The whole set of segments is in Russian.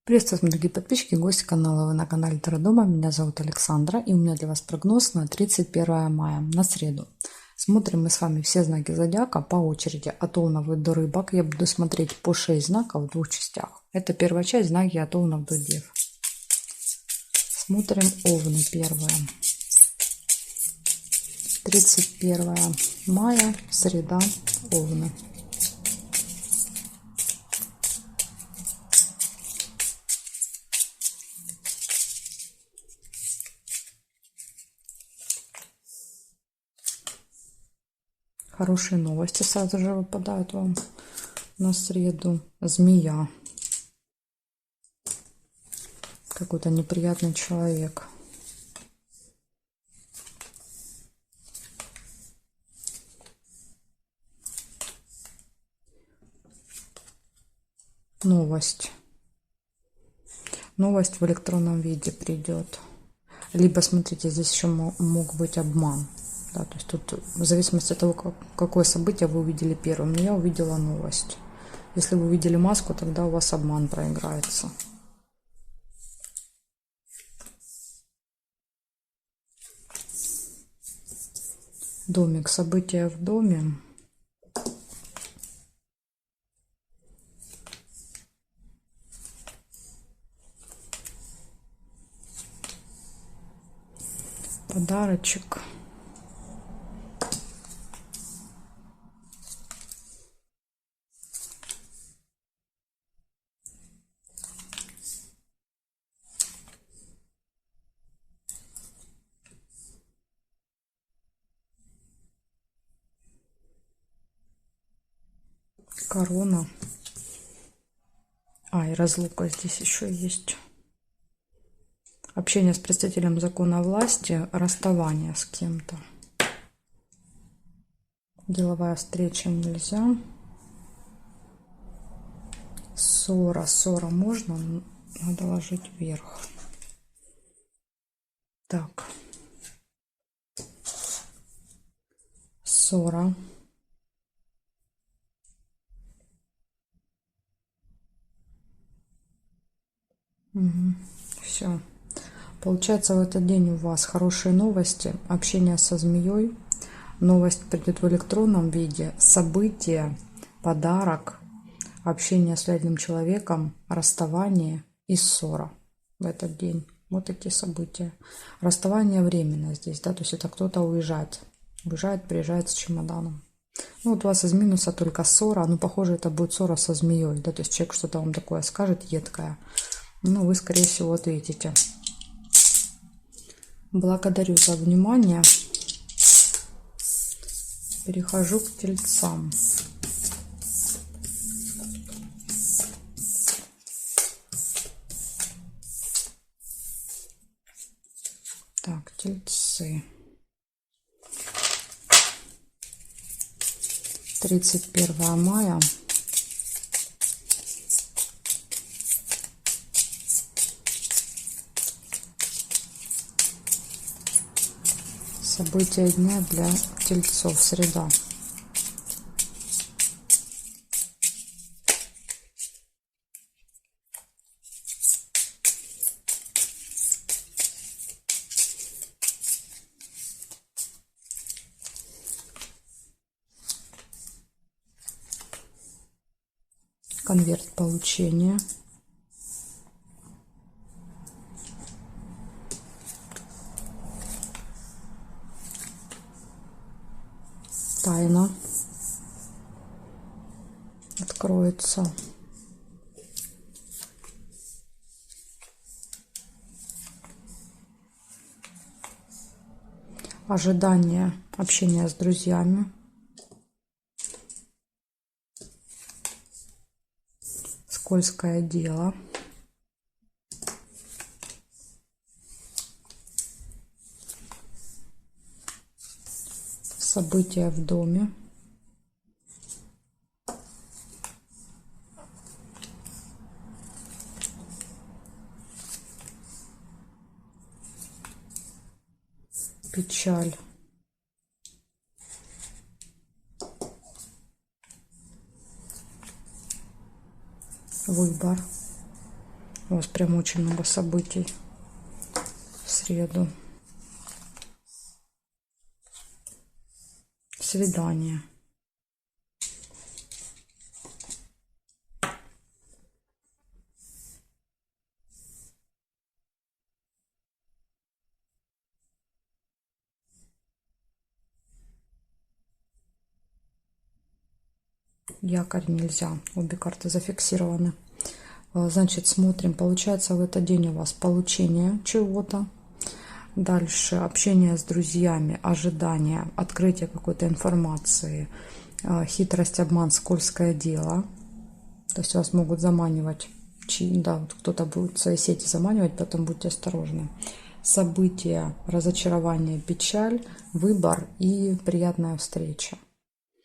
Приветствую вас, дорогие подписчики, гости канала. Вы на канале Таро Дома. Меня зовут Александра, и у меня для вас прогноз на 31 мая, на среду. Смотрим мы с вами все знаки зодиака по очереди, от Овнов до Рыбок. Я буду смотреть по 6 знаков в двух частях. Это первая часть, знаки от Овнов до Дев. Смотрим Овны первое. 31 мая, среда, Овны. Хорошие новости сразу же выпадают вам на среду. Змея. Какой-то неприятный человек. Новость. Новость в электронном виде придет. Либо, смотрите, здесь еще мог быть обман. Да, то есть тут в зависимости от того, какое событие вы увидели первым. Но я увидела новость. Если вы увидели маску, тогда у вас обман проиграется. Домик. События в доме. Подарочек. Корона. И разлука здесь еще есть. Общение с представителем закона власти, расставание с кем-то. Деловая встреча нельзя. Ссора. Ссора можно, надо ложить вверх. Так. Ссора. Угу. Все. Получается, в этот день у вас хорошие новости, общение со змеей. Новость придет в электронном виде, событие, подарок, общение с реальным человеком, расставание и ссора в этот день. Вот такие события. Расставание временно здесь, да, то есть это кто-то уезжает. Уезжает, приезжает с чемоданом. Ну, вот у вас из минуса только ссора. Ну, похоже, это будет ссора со змеей, да, то есть человек что-то вам такое скажет, едкое. Ну, вы, скорее всего, ответите. Благодарю за внимание. Перехожу к тельцам. Так, тельцы. 31 мая. События дня для тельцов. Среда. Конверт получения. Тайна откроется. Ожидание общения с друзьями. Скользкое дело. События в доме. Печаль. Выбор. У вас прям очень много событий в среду. Свидание. Якорь нельзя. Обе карты зафиксированы. Значит, смотрим. Получается, в этот день у вас получение чего-то. Дальше общение с друзьями, ожидание, открытие какой-то информации, хитрость, обман, скользкое дело. То есть вас могут заманивать. Да, вот кто-то будет в свои сети заманивать, поэтому будьте осторожны. События, разочарование, печаль, выбор и приятная встреча.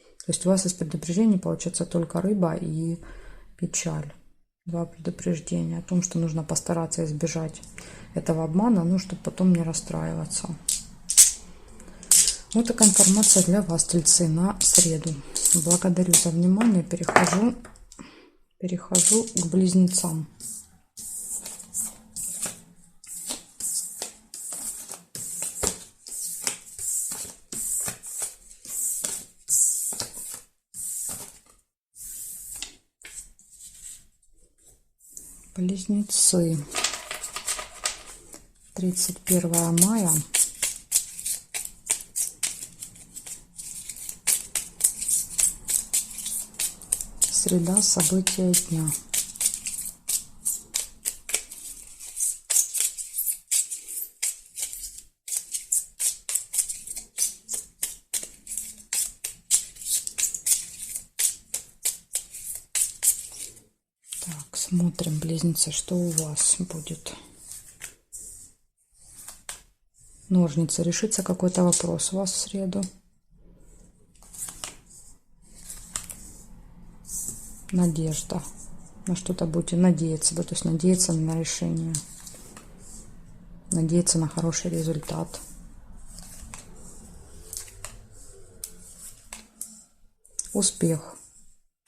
То есть у вас из предупреждений получается только рыба и печаль. Два предупреждения о том, что нужно постараться избежать этого обмана, ну, чтобы потом не расстраиваться. Вот такая информация для вас, тельцы, на среду. Благодарю за внимание. Перехожу к близнецам. Близнецы. 31 мая. Среда, события дня. Так, смотрим, близнецы, что у вас будет. Ножницы. Решится какой-то вопрос у вас в среду. Надежда. На что-то будете надеяться. То есть надеяться на решение. Надеяться на хороший результат. Успех.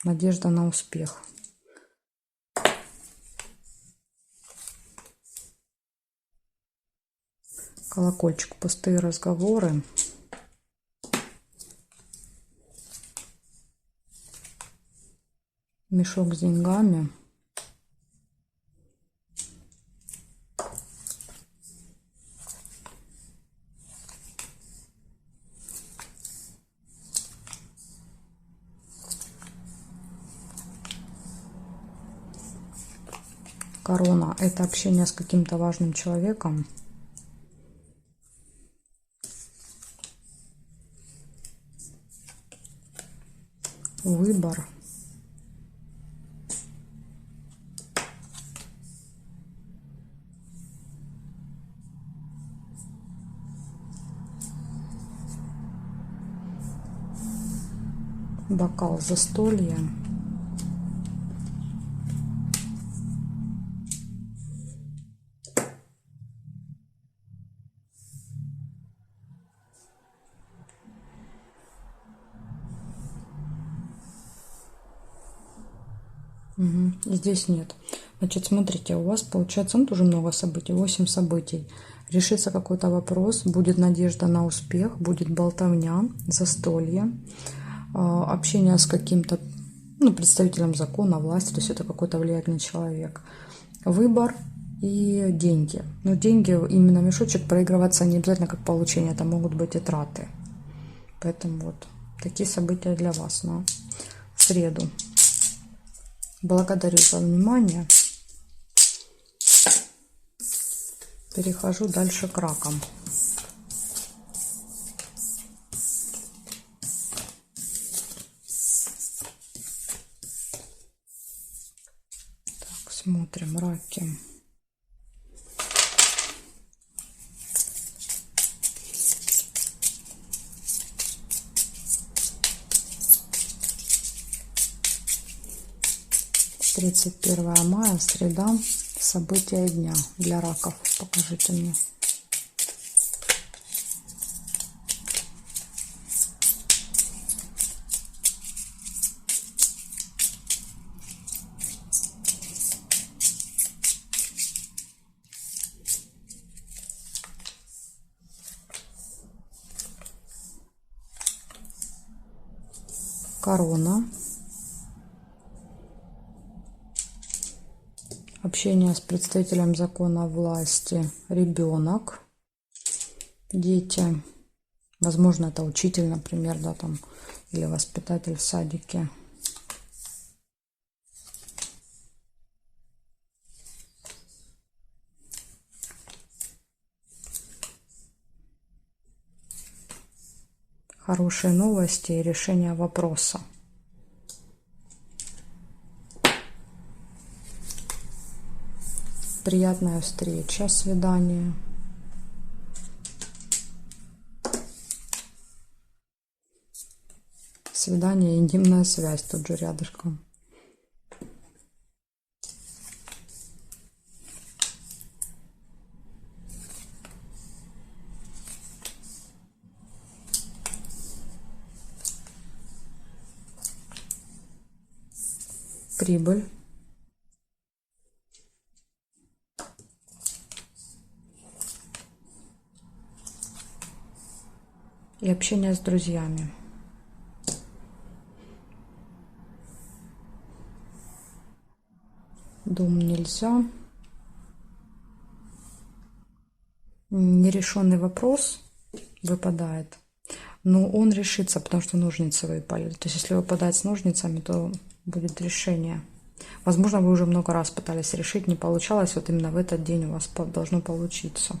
Надежда на успех. Колокольчик. Пустые разговоры. Мешок с деньгами. Корона. Это общение с каким-то важным человеком. Выбор. Бокал, застолье. Здесь нет. Значит, смотрите, у вас получается, ну, тоже много событий, 8 событий. Решится какой-то вопрос, будет надежда на успех, будет болтовня, застолье, общение с каким-то, ну, представителем закона, власти, то есть это какой-то влиятельный человек. Выбор и деньги. Но деньги, именно мешочек, проигрываться не обязательно как получение, это могут быть и траты. Поэтому вот такие события для вас на среду. Благодарю за внимание. Перехожу дальше к ракам. Так, смотрим раки. Тридцать 31 мая, среда, события дня для раков. Покажите мне. корона. Общение с представителем закона власти. Ребенок. Дети. Возможно, это учитель, например, да, там, или воспитатель в садике. Хорошие новости и решение вопроса. Приятная встреча, свидание. Свидание, интимная связь тут же рядышком. Прибыль. И общение с друзьями. Дом нельзя. Нерешенный вопрос выпадает. Но он решится, потому что ножницы выпали. То есть, если выпадать с ножницами, то будет решение. Возможно, вы уже много раз пытались решить, не получалось. Вот именно в этот день у вас должно получиться.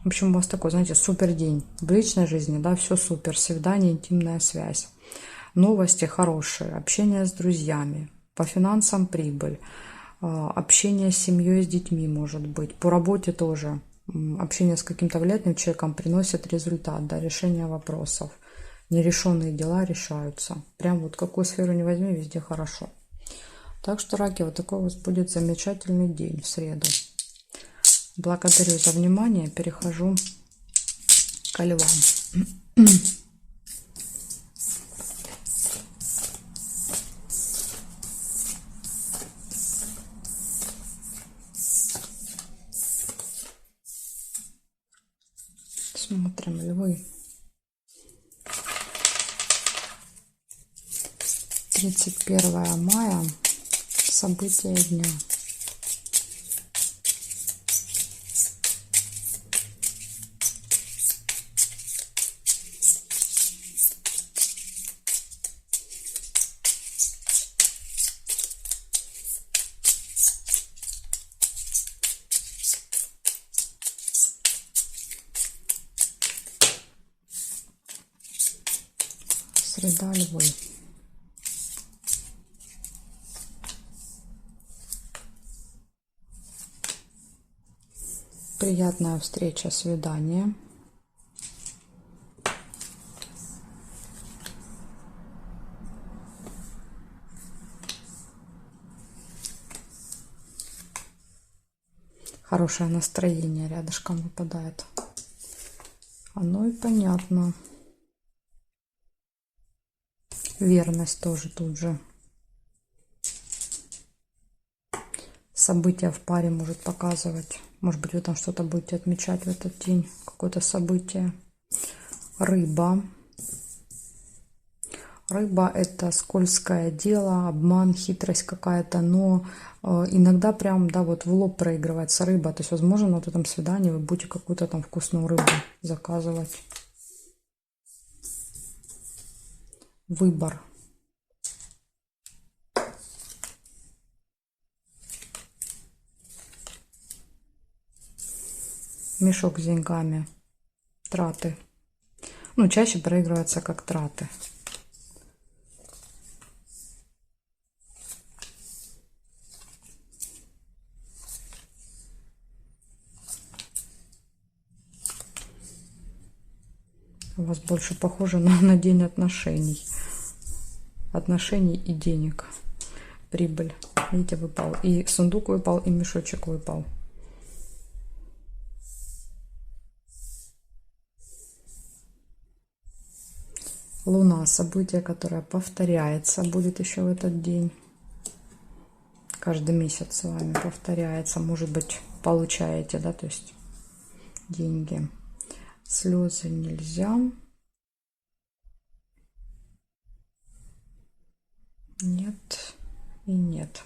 В общем, у вас такой, знаете, супер день. В личной жизни, да, все супер. Свидание, интимная связь. Новости хорошие. Общение с друзьями. По финансам прибыль. Общение с семьей, с детьми может быть. По работе тоже. Общение с каким-то влиятельным человеком приносит результат, да, решение вопросов. Нерешенные дела решаются. Прям вот какую сферу не возьми, везде хорошо. Так что, раки, вот такой у вас будет замечательный день в среду. Благодарю за внимание. Перехожу к львам. Смотрим, львы. 31 мая. События дня. Среда, львы. Приятная встреча, свидание. Хорошее настроение рядышком выпадает. Оно и понятно. Верность тоже тут же. События в паре может показывать. Может быть, вы там что-то будете отмечать в этот день. Какое-то событие. Рыба. Рыба — это скользкое дело, обман, хитрость какая-то. Но иногда прям, да, вот в лоб проигрывается рыба. То есть, возможно, на вот этом свидании вы будете какую-то там вкусную рыбу заказывать. Выбор. Мешок с деньгами. Траты. Ну, чаще проигрывается как траты. У вас больше похоже на день отношений. Отношений и денег. Прибыль. Видите, выпал. И сундук выпал, и мешочек выпал. Луна. Событие, которое повторяется. Будет еще в этот день. Каждый месяц с вами повторяется. Может быть, получаете, да, то есть деньги. Слезы нельзя. Нет и нет.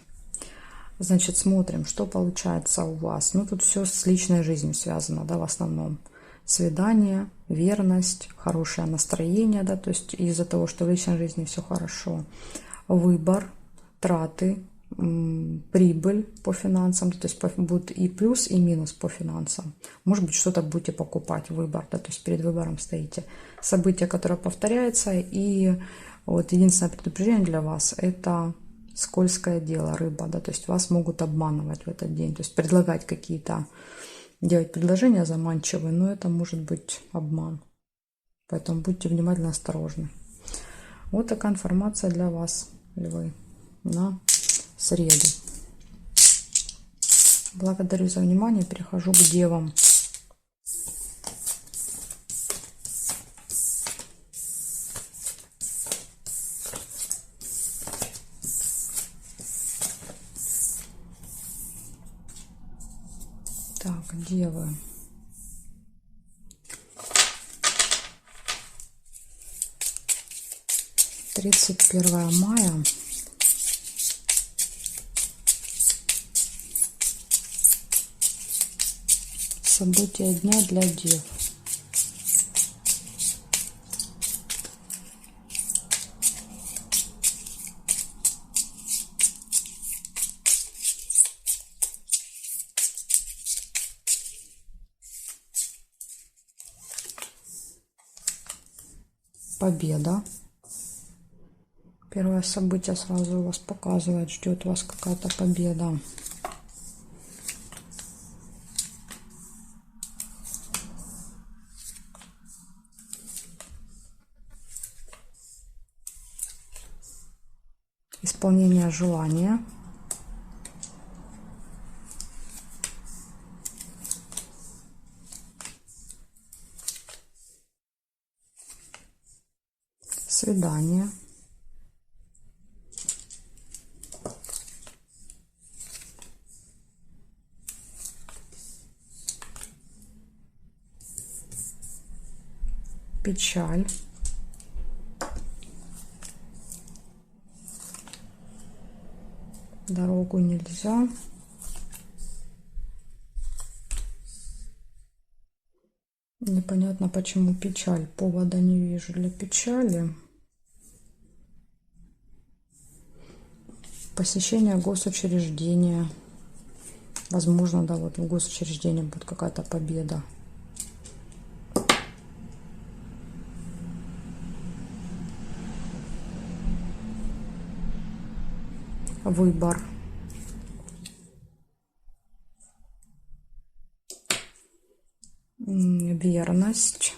Значит, смотрим, что получается у вас. Ну, тут все с личной жизнью связано, да, в основном. Свидание, верность, хорошее настроение, да, то есть из-за того, что в личной жизни все хорошо. Выбор, траты, прибыль по финансам, то есть будет и плюс, и минус по финансам. Может быть, что-то будете покупать, выбор, да, то есть перед выбором стоите. Событие, которое повторяется, и вот единственное предупреждение для вас – это скользкое дело, рыба, да, то есть вас могут обманывать в этот день, то есть предлагать какие-то, делать предложения заманчивые, но это может быть обман. Поэтому будьте внимательно осторожны. Вот такая информация для вас, львы, на среду. Благодарю за внимание. Перехожу к девам. Так, девы. Тридцать 31 мая. События дня для дев. Победа. Первое событие сразу у вас показывает, ждет вас какая-то победа. Исполнение желания. Свидание. Печаль. Дорогу нельзя. Непонятно, почему печаль. Повода не вижу для печали. Посещение госучреждения. Возможно, да, вот в госучреждении будет какая-то победа. Выбор. Верность.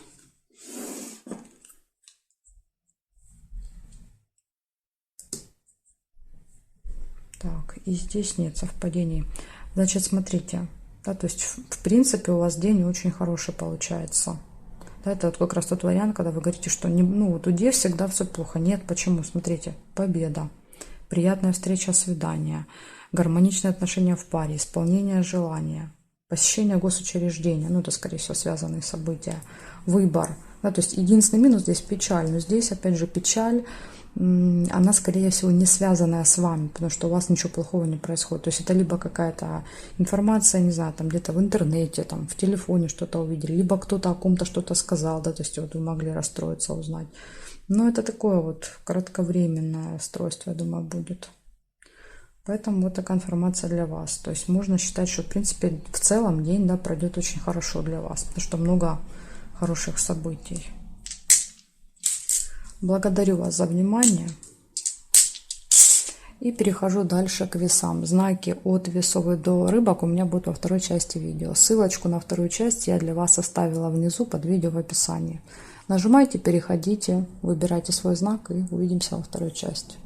Так, и здесь нет совпадений. Значит, смотрите, да, то есть в принципе у вас день очень хороший получается. Да, это вот как раз тот вариант, когда вы говорите, что не, ну, вот у дев всегда все плохо. Нет, почему? Смотрите, победа, приятная встреча, свидание, гармоничные отношения в паре, исполнение желания, посещение госучреждения, ну это скорее всего связанные события, выбор. Да, то есть единственный минус здесь печаль, но здесь опять же печаль, она, скорее всего, не связанная с вами, потому что у вас ничего плохого не происходит. То есть это либо какая-то информация, не знаю, там где-то в интернете, там в телефоне что-то увидели, либо кто-то о ком-то что-то сказал, да, то есть вот вы могли расстроиться, узнать. Но это такое вот кратковременное расстройство, я думаю, будет. Поэтому вот такая информация для вас. То есть можно считать, что, в принципе, в целом день, да, пройдет очень хорошо для вас, потому что много хороших событий. Благодарю вас за внимание. И перехожу дальше к весам. Знаки от весов до рыбок у меня будут во второй части видео. Ссылочку на вторую часть я для вас оставила внизу под видео в описании. Нажимайте, переходите, выбирайте свой знак и увидимся во второй части.